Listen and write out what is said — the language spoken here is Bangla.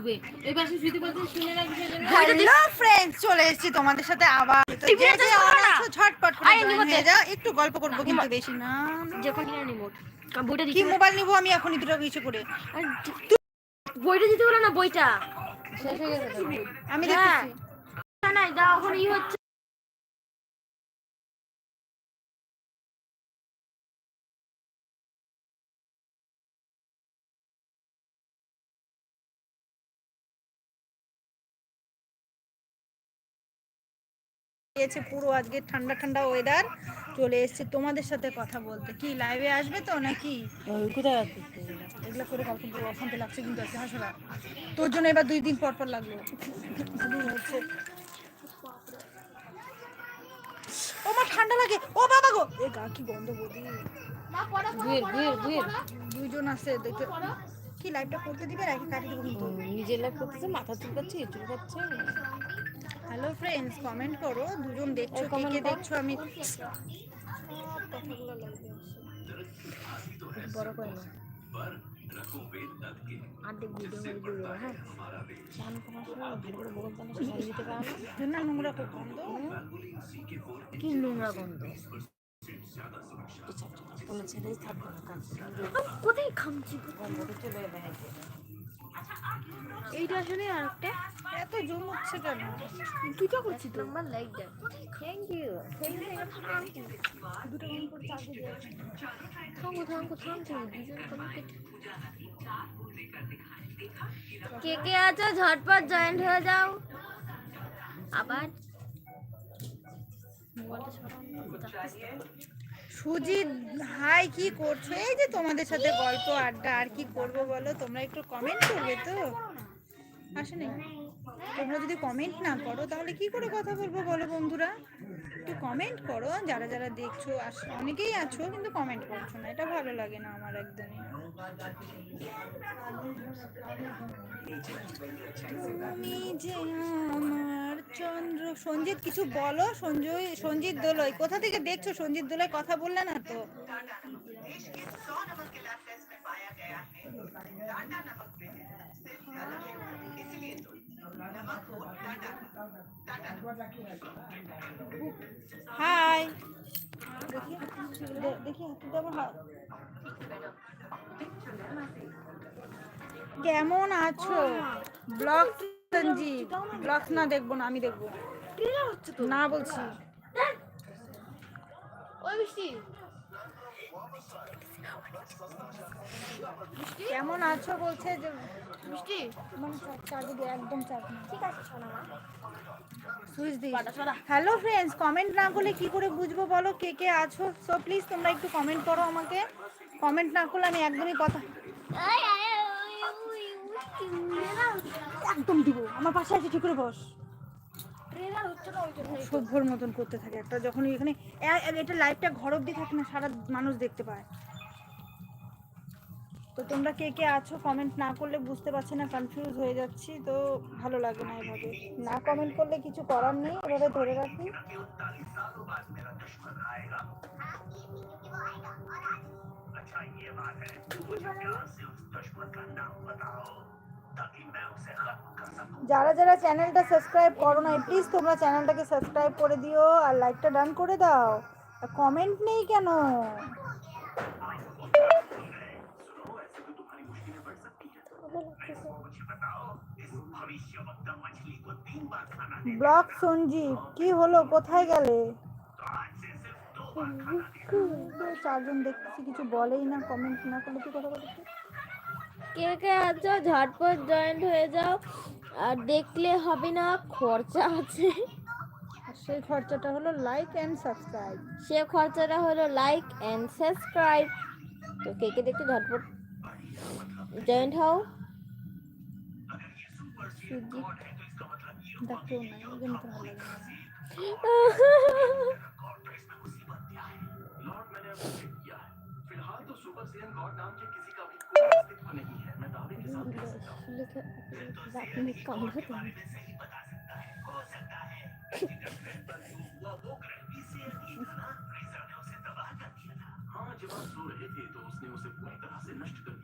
থাকবে এই পাশে শুতে পারতে শুনে রাখবে হ্যালো ফ্রেন্ডস, চলে এসেছি তোমাদের সাথে আবার। তো যে যে আছো ঝটপট করে জয়েন হয়ে যাও, একটু গল্প করব কিন্তু বেশি না। যখন কিনা নিব বইটা কি মোবাইল নিব আমি এখনই দুটো কিছু করে। বইটা দিতে বলো না, বইটা শেষ হয়ে গেছে আমি দেখতেছি না দাও এখন ই হচ্ছে গিয়েছে পুরো। আজকে ঠান্ডা ঠান্ডা ওয়েদার, চলে এসেছে তোমাদের সাথে কথা বলতে। কি লাইভে আসবে তো নাকি? কোথায় আছে এগুলো করে কালকে পুরো অশান্তি লাগছে কিন্তু আজকে হাসরা। তোর জন্য এবার 2 দিন পর পর লাগলো হচ্ছে। ও মা ঠান্ডা লাগে, ও বাবা গো, এ গা কি গন্ধ বদি। দুইজন আছে দেখতে। কি লাইভটা করতে দিবে নাকি কাটি দেবো কিন্তু? নিজের লাইভ করতেছে, মাথা চুলকাচ্ছে, চুলকাচ্ছে। হ্যালো ফ্রেন্ডস, কমেন্ট করো। দুজন দেখছো, কে কে দেখছো? আমি কথাগুলো লাগবে বড় করে না আর্ধেক ভিডিও করে দিও। হ্যাঁ চান করার সময় ভালো করে বগল টানা সারি দিতে পারো না। নোংরা গন্ধ, কি নোংরা গন্ধ। কোনো ছেলেই থাকবে না, কোথায় খামছি গন্ধটা চলে বেড়াইতে। এইটা আসলে আর একটা এত জুম হচ্ছে কেন? তুই তো করছিস তো আমার লাইক দেন। থ্যাংক ইউ দুটো কম করে চার্জ দিয়ে থামো দুজন কমিট। কে কে আছো ঝটপট জয়েন্ট হয়ে যাও। আবার সুজিত হাই, কি করছো? এই যে তোমাদের সাথে গল্প আড্ডা, আর কি করব বলো? তোমরা একটু কমেন্ট করবে তো? আসেনি, তোমরা যদি কমেন্ট না করো তাহলে কি করে কথা বলবো বলো বন্ধুরা? একটু কমেন্ট করো। যারা যারা দেখছো, অনেকেই আছো কিন্তু কমেন্ট করছো না, এটা ভালো লাগে না আমার একদমই। তুমি যে আমার চন্দ্র। সঞ্জিত কিছু বলো। সঞ্জিত দোলই, কোথা থেকে দেখছো? সঞ্জিত দোলই কথা বললে না তো। হাই, দেখি কেমন আছো? ব্লগ সঞ্জিত, ব্লগ না দেখবো না, আমি দেখবো না বলছি। ওই মিষ্টি কেমন আছো বলছে যে মিষ্টি চার্জ দিয়ে একদম চার্জ না। ঠিক আছে শোনা মা সুইচ দিই। হ্যালো ফ্রেন্ডস, কমেন্ট না করলে কি করে বুঝবো বলো কে কে আছো? সো প্লিজ তোমরা একটু কমেন্ট করো আমাকে। কমেন্ট না করলে আমি একদমই কথা একদম দিব। আমার পাশে আছে, ঠিক করে বস। সভ্যর মতন করতে থাকে একটা। যখন এখানে এটা লাইভটা ঘর অব্দি থাকে না, সারা মানুষ দেখতে পায়। তো তোমরা কে কে আছো কমেন্ট না করলে বুঝতে পারছি না, কনফিউজ হয়ে যাচ্ছি। তো ভালো লাগে না এভাবে, না কমেন্ট করলে কিছু করার নেই, এভাবে ধরে রাখি। যারা যারা চ্যানেলটা সাবস্ক্রাইব করো না, প্লিজ তোমরা চ্যানেলটাকে সাবস্ক্রাইব করে দিও আর লাইকটা ডান করে দাও। কমেন্ট নেই কেন? ব্লগ সঞ্জীব, কি হলো? কোথায় গেলে? চারজন দেখতেছি, কিছু বলেই না, কমেন্ট না করলে কি কথা বলতে। কে কে আছো ঝটপট জয়েন্ট হয়ে যাও। আর দেখলে হবে না, খরচা আছে। সেই খরচাটা হলো লাইক এন্ড সাবস্ক্রাইব। সে খরচাটা হলো লাইক এন্ড সাবস্ক্রাইব। তো কে কে দেখতে ঝটপট জয়েন্ট হও। ডাক্তার না, এই জন্য তো ভালো লাগে না। रात में कम होता है। हाँ, जब आप सो रहे थे तो उसने उसे पूरी तरह से नष्ट कर दिया।